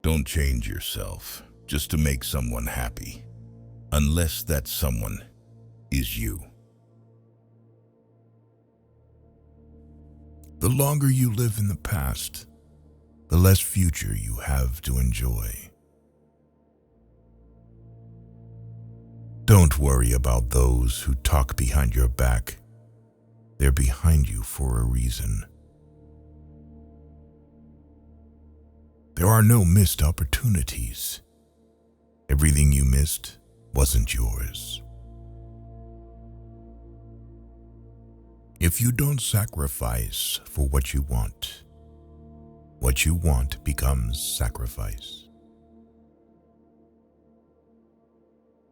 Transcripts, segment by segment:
Don't change yourself just to make someone happy, unless that someone is you. The longer you live in the past, the less future you have to enjoy. Don't worry about those who talk behind your back. They're behind you for a reason. There are no missed opportunities. Everything you missed wasn't yours. If you don't sacrifice for what you want becomes sacrifice.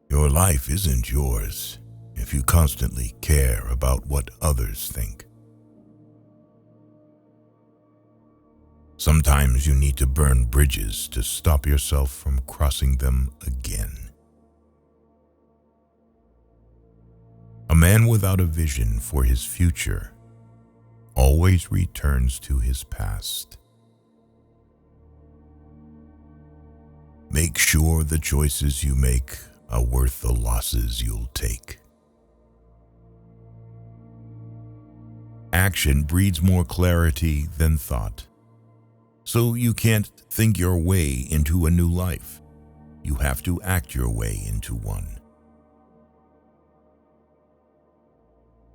Your life isn't yours if you constantly care about what others think. Sometimes you need to burn bridges to stop yourself from crossing them again. A man without a vision for his future always returns to his past. Make sure the choices you make are worth the losses you'll take. Action breeds more clarity than thought. So you can't think your way into a new life. You have to act your way into one.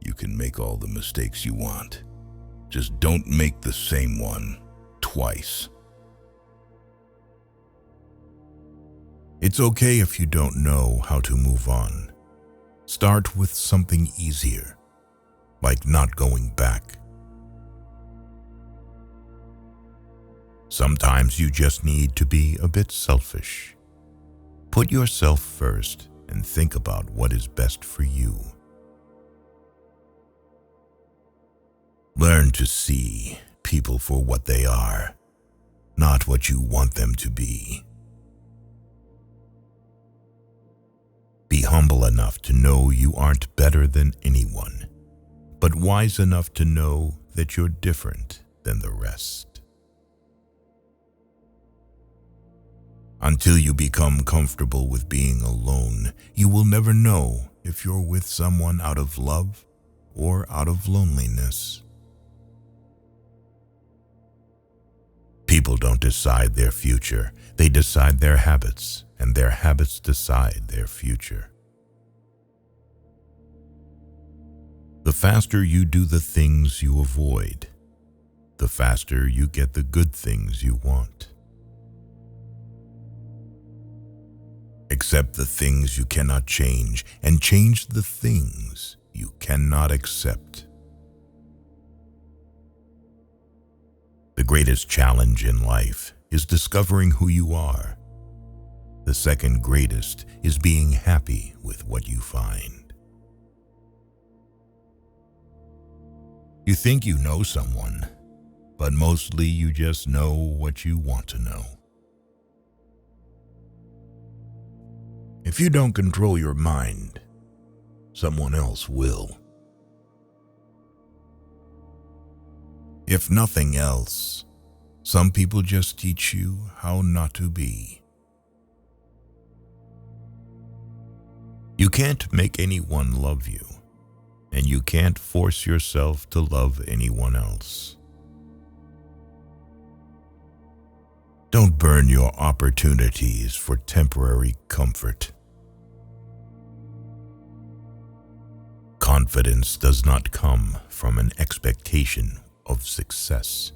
You can make all the mistakes you want. Just don't make the same one twice. It's okay if you don't know how to move on. Start with something easier, like not going back. Sometimes you just need to be a bit selfish. Put yourself first and think about what is best for you. Learn to see people for what they are, not what you want them to be. Be humble enough to know you aren't better than anyone, but wise enough to know that you're different than the rest. Until you become comfortable with being alone, you will never know if you're with someone out of love or out of loneliness. People don't decide their future, they decide their habits, and their habits decide their future. The faster you do the things you avoid, the faster you get the good things you want. Accept the things you cannot change, and change the things you cannot accept. The greatest challenge in life is discovering who you are. The second greatest is being happy with what you find. You think you know someone, but mostly you just know what you want to know. If you don't control your mind, someone else will. If nothing else, some people just teach you how not to be. You can't make anyone love you, and you can't force yourself to love anyone else. Don't burn your opportunities for temporary comfort. Confidence does not come from an expectation of success.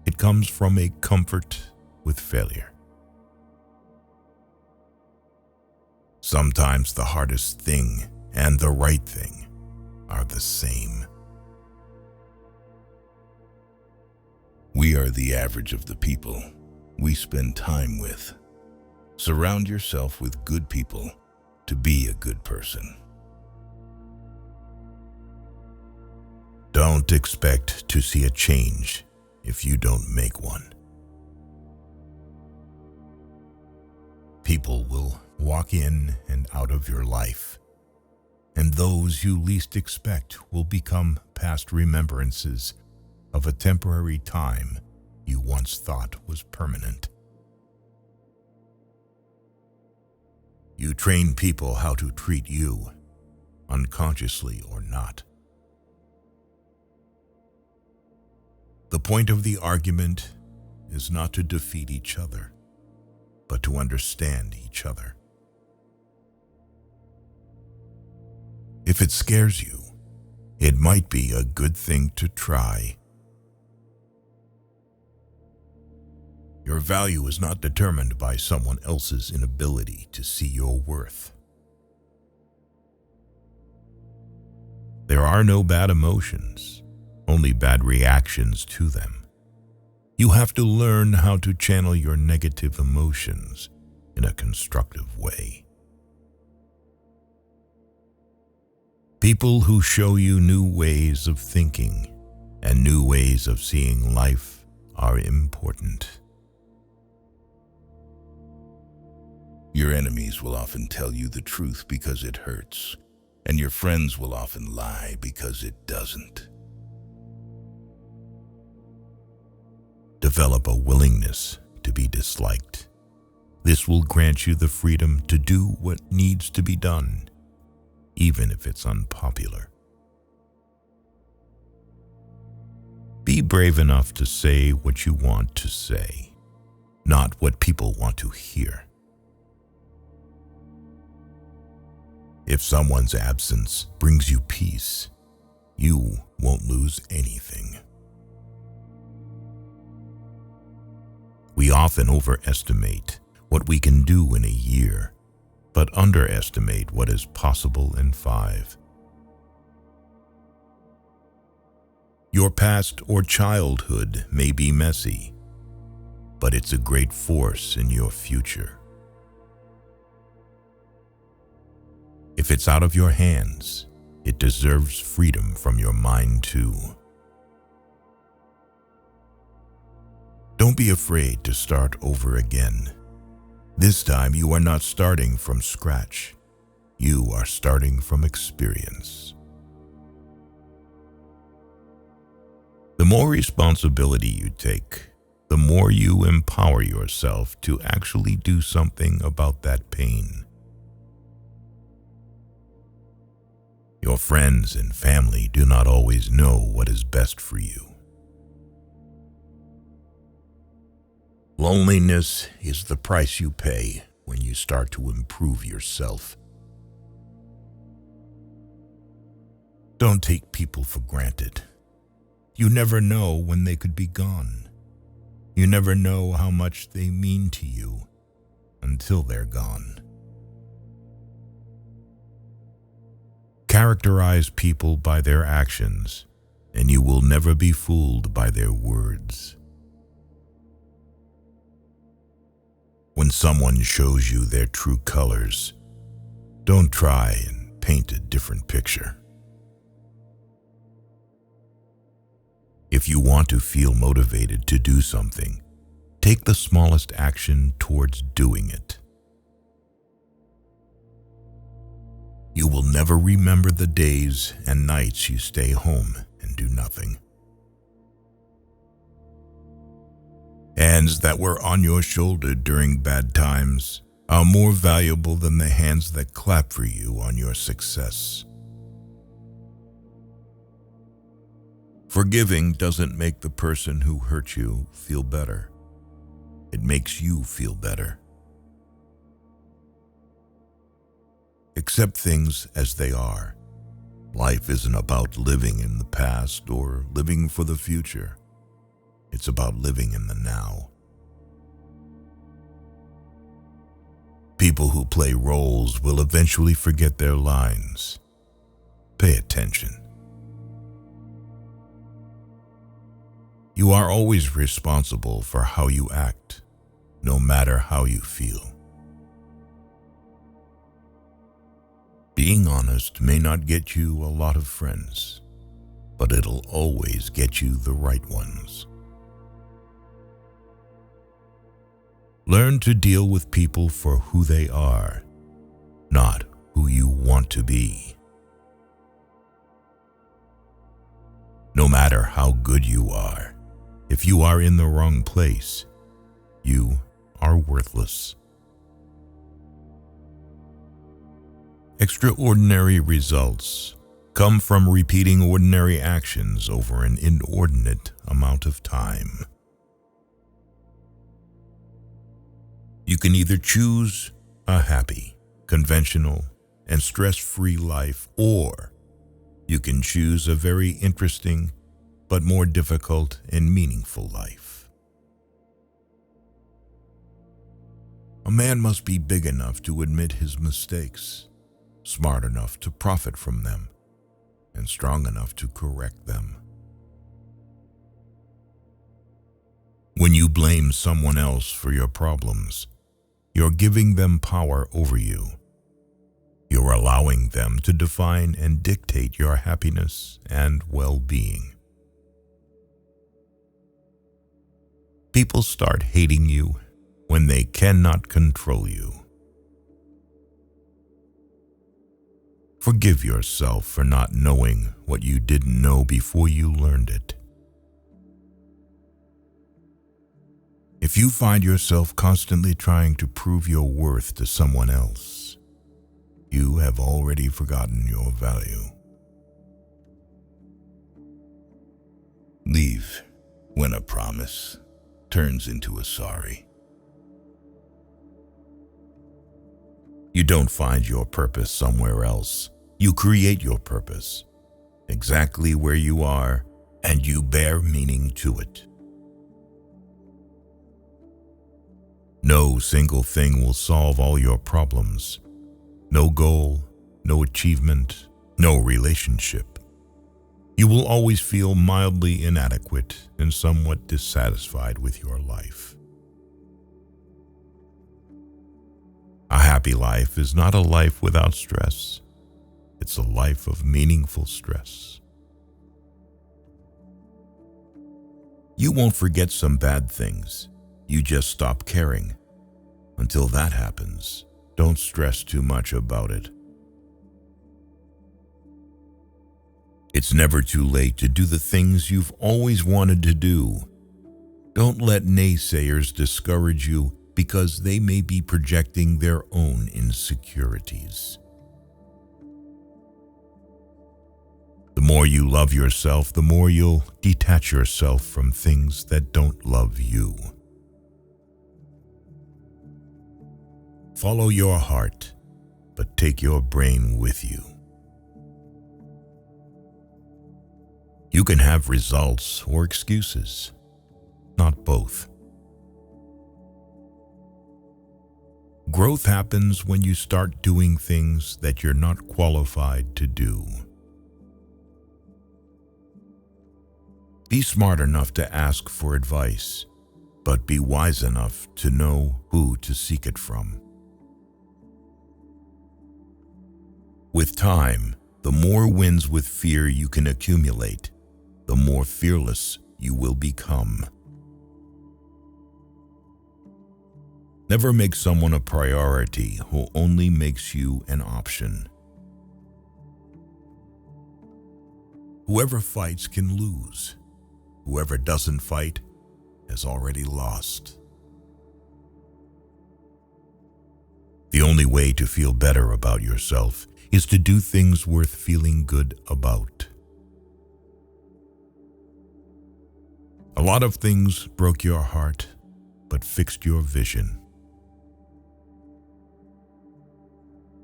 It comes from a comfort with failure. Sometimes the hardest thing and the right thing are the same. We are the average of the people we spend time with. Surround yourself with good people to be a good person. Don't expect to see a change if you don't make one. People will walk in and out of your life, and those you least expect will become past remembrances of a temporary time you once thought was permanent. You train people how to treat you, unconsciously or not. The point of the argument is not to defeat each other, but to understand each other. If it scares you, it might be a good thing to try. Your value is not determined by someone else's inability to see your worth. There are no bad emotions, only bad reactions to them. You have to learn how to channel your negative emotions in a constructive way. People who show you new ways of thinking and new ways of seeing life are important. Your enemies will often tell you the truth because it hurts, and your friends will often lie because it doesn't. Develop a willingness to be disliked. This will grant you the freedom to do what needs to be done, even if it's unpopular. Be brave enough to say what you want to say, not what people want to hear. If someone's absence brings you peace, you won't lose anything. We often overestimate what we can do in a year, but underestimate what is possible in 5. Your past or childhood may be messy, but it's a great force in your future. If it's out of your hands, it deserves freedom from your mind too. Don't be afraid to start over again. This time you are not starting from scratch. You are starting from experience. The more responsibility you take, the more you empower yourself to actually do something about that pain. Your friends and family do not always know what is best for you. Loneliness is the price you pay when you start to improve yourself. Don't take people for granted. You never know when they could be gone. You never know how much they mean to you until they're gone. Characterize people by their actions, and you will never be fooled by their words. When someone shows you their true colors, don't try and paint a different picture. If you want to feel motivated to do something, take the smallest action towards doing it. You will never remember the days and nights you stay home and do nothing. Hands that were on your shoulder during bad times are more valuable than the hands that clap for you on your success. Forgiving doesn't make the person who hurt you feel better. It makes you feel better. Accept things as they are. Life isn't about living in the past or living for the future. It's about living in the now. People who play roles will eventually forget their lines. Pay attention. You are always responsible for how you act, no matter how you feel. Being honest may not get you a lot of friends, but it'll always get you the right ones. Learn to deal with people for who they are, not who you want to be. No matter how good you are, if you are in the wrong place, you are worthless. Extraordinary results come from repeating ordinary actions over an inordinate amount of time. You can either choose a happy, conventional, and stress-free life, or you can choose a very interesting but more difficult and meaningful life. A man must be big enough to admit his mistakes, smart enough to profit from them, and strong enough to correct them. When you blame someone else for your problems, you're giving them power over you. You're allowing them to define and dictate your happiness and well-being. People start hating you when they cannot control you. Forgive yourself for not knowing what you didn't know before you learned it. If you find yourself constantly trying to prove your worth to someone else, you have already forgotten your value. Leave when a promise turns into a sorry. You don't find your purpose somewhere else. You create your purpose, exactly where you are, and you bear meaning to it. No single thing will solve all your problems. No goal, no achievement, no relationship. You will always feel mildly inadequate and somewhat dissatisfied with your life. A happy life is not a life without stress. It's a life of meaningful stress. You won't forget some bad things. You just stop caring. Until that happens, don't stress too much about it. It's never too late to do the things you've always wanted to do. Don't let naysayers discourage you because they may be projecting their own insecurities. The more you love yourself, the more you'll detach yourself from things that don't love you. Follow your heart, but take your brain with you. You can have results or excuses, not both. Growth happens when you start doing things that you're not qualified to do. Be smart enough to ask for advice, but be wise enough to know who to seek it from. With time, the more wins with fear you can accumulate, the more fearless you will become. Never make someone a priority who only makes you an option. Whoever fights can lose. Whoever doesn't fight has already lost. The only way to feel better about yourself is to do things worth feeling good about. A lot of things broke your heart, but fixed your vision.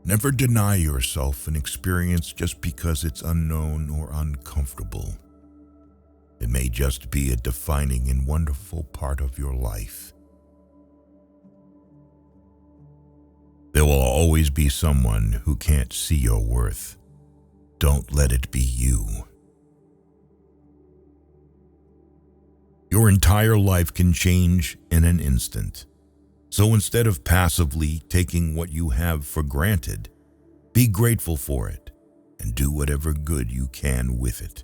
Never deny yourself an experience just because it's unknown or uncomfortable. It may just be a defining and wonderful part of your life. There will always be someone who can't see your worth. Don't let it be you. Your entire life can change in an instant. So instead of passively taking what you have for granted, be grateful for it and do whatever good you can with it.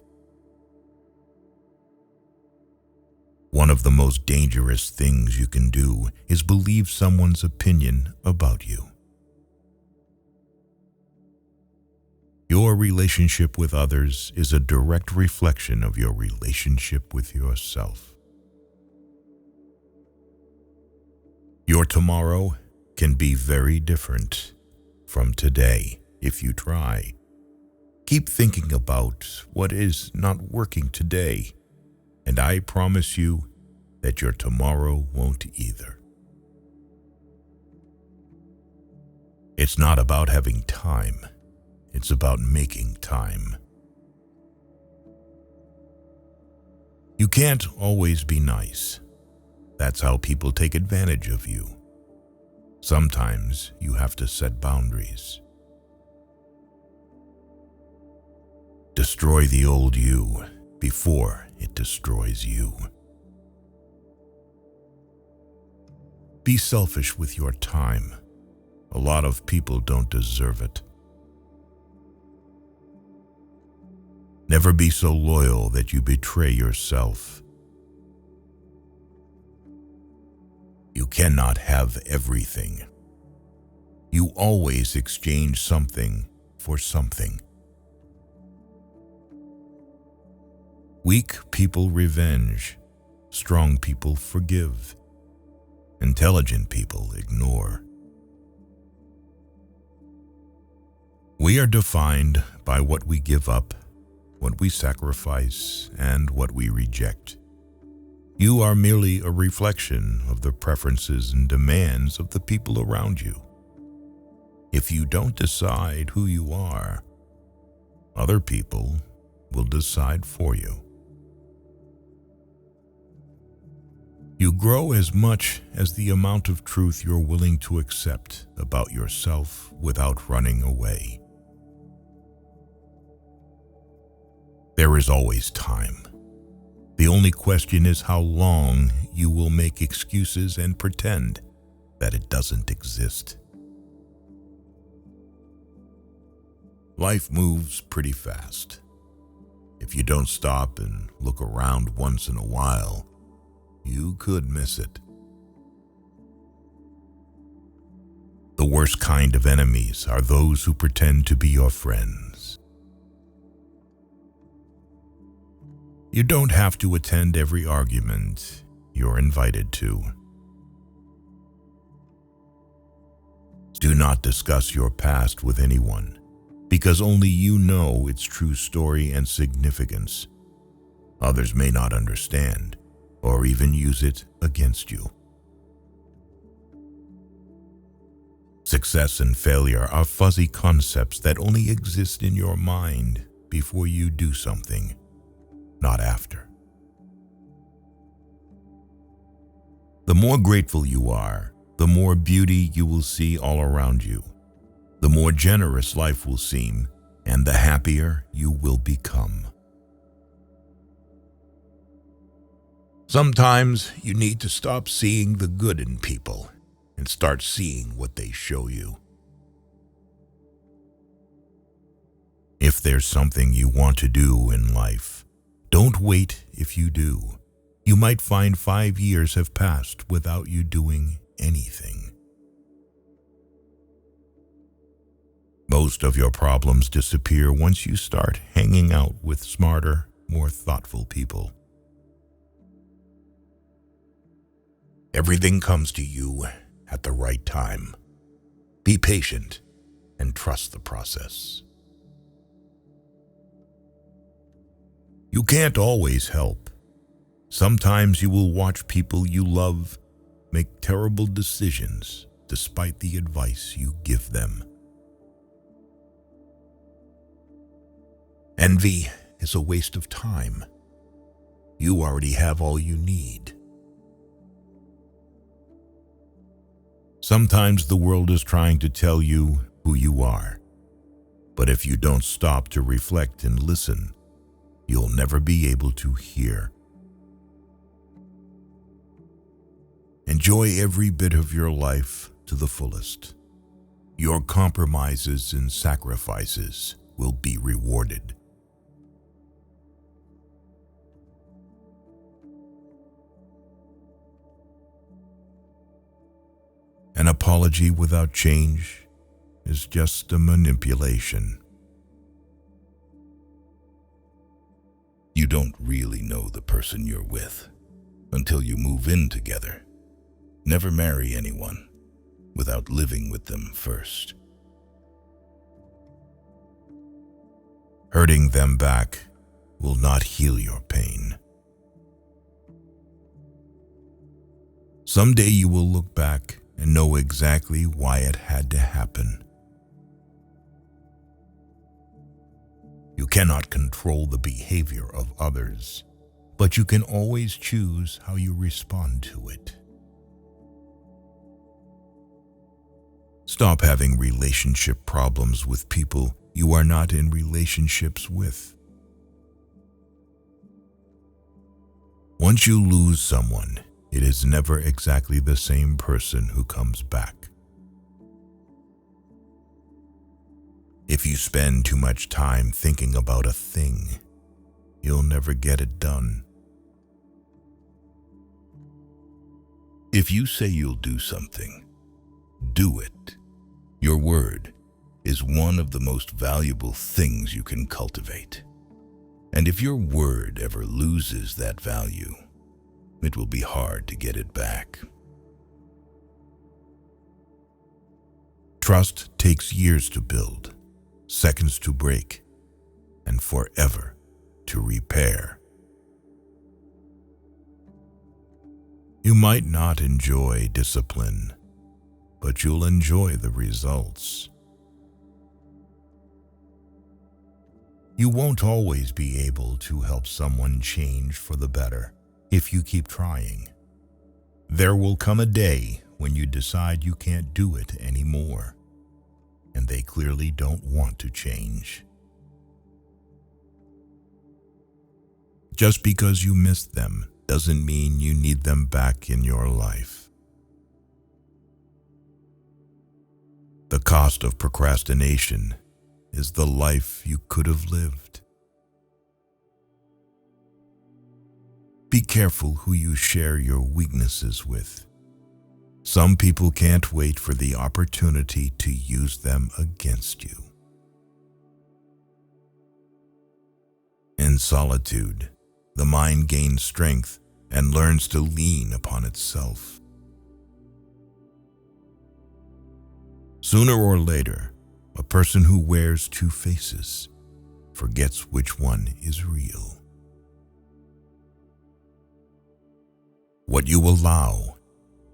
One of the most dangerous things you can do is believe someone's opinion about you. Your relationship with others is a direct reflection of your relationship with yourself. Your tomorrow can be very different from today. if you try. Keep thinking about what is not working today, and I promise you that your tomorrow won't either. It's not about having time. It's about making time. You can't always be nice. That's how people take advantage of you. Sometimes you have to set boundaries. Destroy the old you before it destroys you. Be selfish with your time. A lot of people don't deserve it. Never be so loyal that you betray yourself. You cannot have everything. You always exchange something for something. Weak people revenge. Strong people forgive. Intelligent people ignore. We are defined by what we give up, what we sacrifice, and what we reject. You are merely a reflection of the preferences and demands of the people around you. If you don't decide who you are, other people will decide for you. You grow as much as the amount of truth you're willing to accept about yourself without running away. There is always time. The only question is how long you will make excuses and pretend that it doesn't exist. Life moves pretty fast. If you don't stop and look around once in a while, you could miss it. The worst kind of enemies are those who pretend to be your friends. You don't have to attend every argument you're invited to. Do not discuss your past with anyone, because only you know its true story and significance. Others may not understand, or even use it against you. Success and failure are fuzzy concepts that only exist in your mind before you do something, not after. The more grateful you are, the more beauty you will see all around you. The more generous life will seem, and the happier you will become. Sometimes you need to stop seeing the good in people and start seeing what they show you. If there's something you want to do in life, don't wait if you do. You might find 5 years have passed without you doing anything. Most of your problems disappear once you start hanging out with smarter, more thoughtful people. Everything comes to you at the right time. Be patient and trust the process. You can't always help. Sometimes you will watch people you love make terrible decisions despite the advice you give them. Envy is a waste of time. You already have all you need. Sometimes the world is trying to tell you who you are, but if you don't stop to reflect and listen, you'll never be able to hear. Enjoy every bit of your life to the fullest. Your compromises and sacrifices will be rewarded. An apology without change is just a manipulation. You don't really know the person you're with until you move in together. Never marry anyone without living with them first. Hurting them back will not heal your pain. Someday you will look back and know exactly why it had to happen. You cannot control the behavior of others, but you can always choose how you respond to it. Stop having relationship problems with people you are not in relationships with. Once you lose someone, it is never exactly the same person who comes back. If you spend too much time thinking about a thing, you'll never get it done. If you say you'll do something, do it. Your word is one of the most valuable things you can cultivate. And if your word ever loses that value, it will be hard to get it back. Trust takes years to build, seconds to break, and forever to repair. You might not enjoy discipline, but you'll enjoy the results. You won't always be able to help someone change for the better if you keep trying. There will come a day when you decide you can't do it anymore, and they clearly don't want to change. Just because you miss them doesn't mean you need them back in your life. The cost of procrastination is the life you could have lived. Be careful who you share your weaknesses with. Some people can't wait for the opportunity to use them against you. In solitude, the mind gains strength and learns to lean upon itself. Sooner or later, a person who wears two faces forgets which one is real. What you allow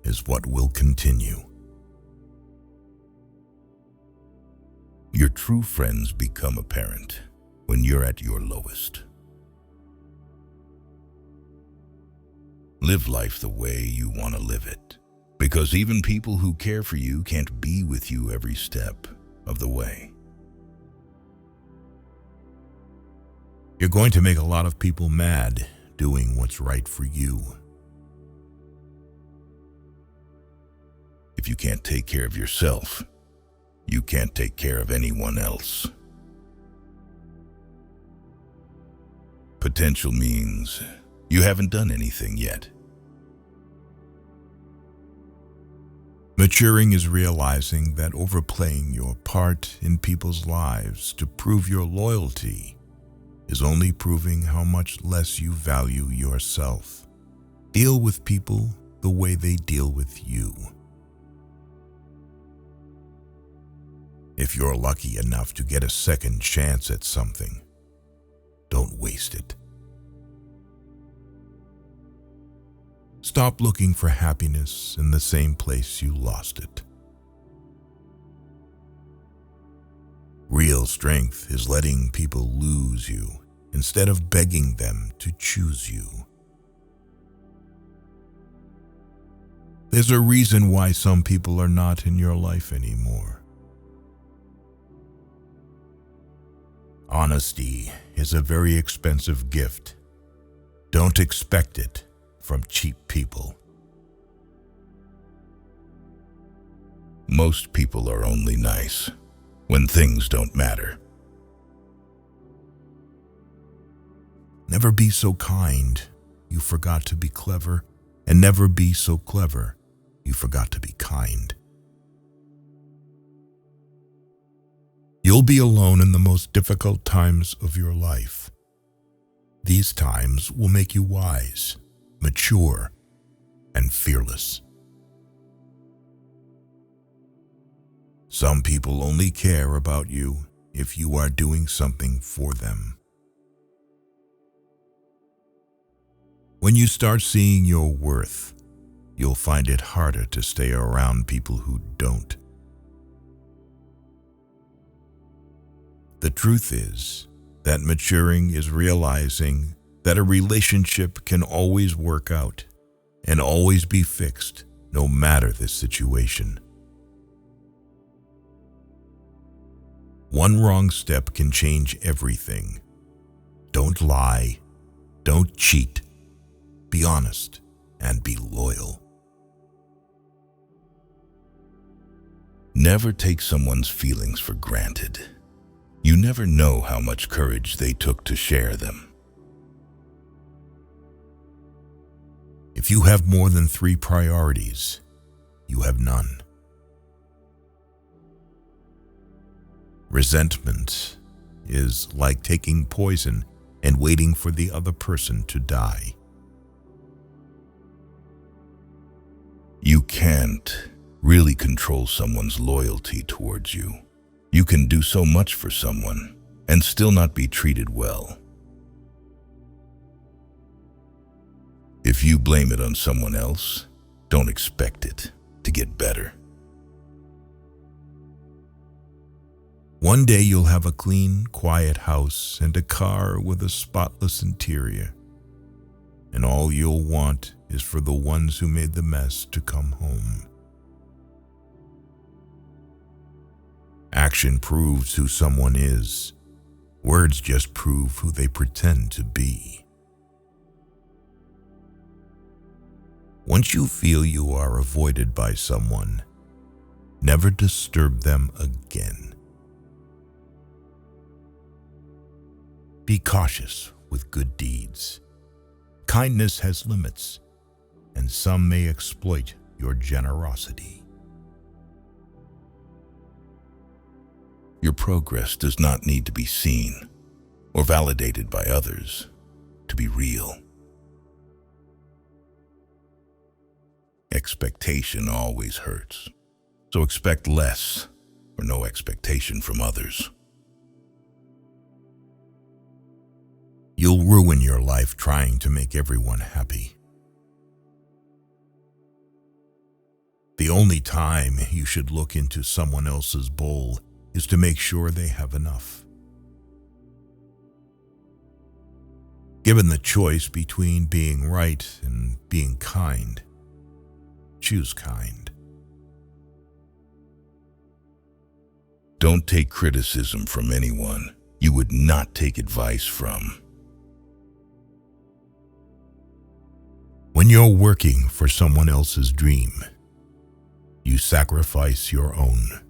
is what will continue. Your true friends become apparent when you're at your lowest. Live life the way you want to live it, because even people who care for you can't be with you every step of the way. You're going to make a lot of people mad doing what's right for you. If you can't take care of yourself, you can't take care of anyone else. Potential means you haven't done anything yet. Maturing is realizing that overplaying your part in people's lives to prove your loyalty is only proving how much less you value yourself. Deal with people the way they deal with you. If you're lucky enough to get a second chance at something, don't waste it. Stop looking for happiness in the same place you lost it. Real strength is letting people lose you instead of begging them to choose you. There's a reason why some people are not in your life anymore. Honesty is a very expensive gift. Don't expect it from cheap people. Most people are only nice when things don't matter. Never be so kind you forgot to be clever, and never be so clever you forgot to be kind. You'll be alone in the most difficult times of your life. These times will make you wise, mature, and fearless. Some people only care about you if you are doing something for them. When you start seeing your worth, you'll find it harder to stay around people who don't. The truth is that maturing is realizing that a relationship can always work out and always be fixed, no matter the situation. One wrong step can change everything. Don't lie. Don't cheat. Be honest and be loyal. Never take someone's feelings for granted. You never know how much courage they took to share them. If you have more than 3 priorities, you have none. Resentment is like taking poison and waiting for the other person to die. You can't really control someone's loyalty towards you. You can do so much for someone and still not be treated well. If you blame it on someone else, don't expect it to get better. One day you'll have a clean, quiet house and a car with a spotless interior. And all you'll want is for the ones who made the mess to come home. Action proves who someone is. Words just prove who they pretend to be. Once you feel you are avoided by someone, never disturb them again. Be cautious with good deeds. Kindness has limits, and some may exploit your generosity. Your progress does not need to be seen or validated by others to be real. Expectation always hurts, so expect less or no expectation from others. You'll ruin your life trying to make everyone happy. The only time you should look into someone else's bowl is to make sure they have enough. Given the choice between being right and being kind, choose kind. Don't take criticism from anyone you would not take advice from. When you're working for someone else's dream, you sacrifice your own.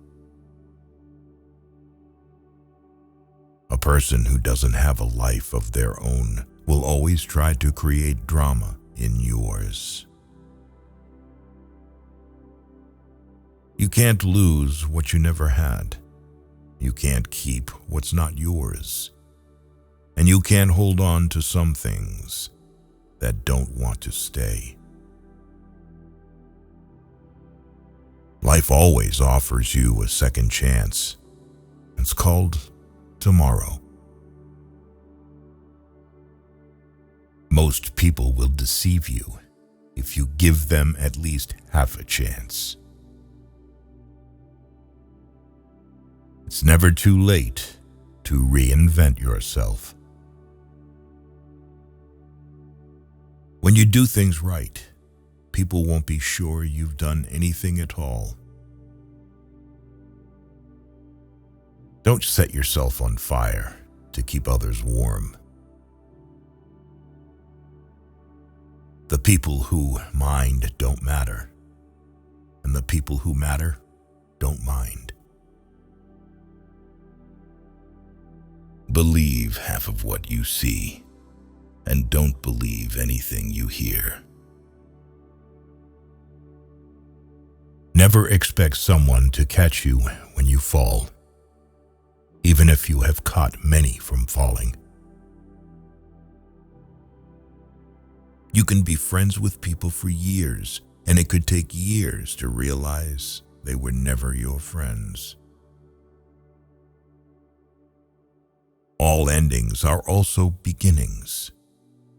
A person who doesn't have a life of their own will always try to create drama in yours. You can't lose what you never had. You can't keep what's not yours. And you can't hold on to some things that don't want to stay. Life always offers you a second chance. It's called tomorrow. Most people will deceive you if you give them at least half a chance. It's never too late to reinvent yourself. When you do things right, people won't be sure you've done anything at all. Don't set yourself on fire to keep others warm. The people who mind don't matter, and the people who matter don't mind. Believe half of what you see, and don't believe anything you hear. Never expect someone to catch you when you fall, even if you have caught many from falling. You can be friends with people for years, and it could take years to realize they were never your friends. All endings are also beginnings.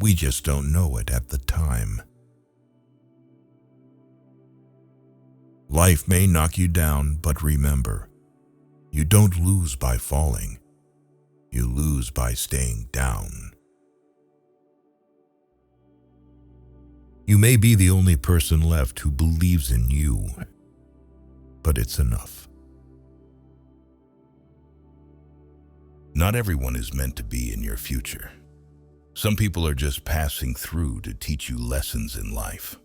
We just don't know it at the time. Life may knock you down, but remember, you don't lose by falling. You lose by staying down. You may be the only person left who believes in you, but it's enough. Not everyone is meant to be in your future. Some people are just passing through to teach you lessons in life.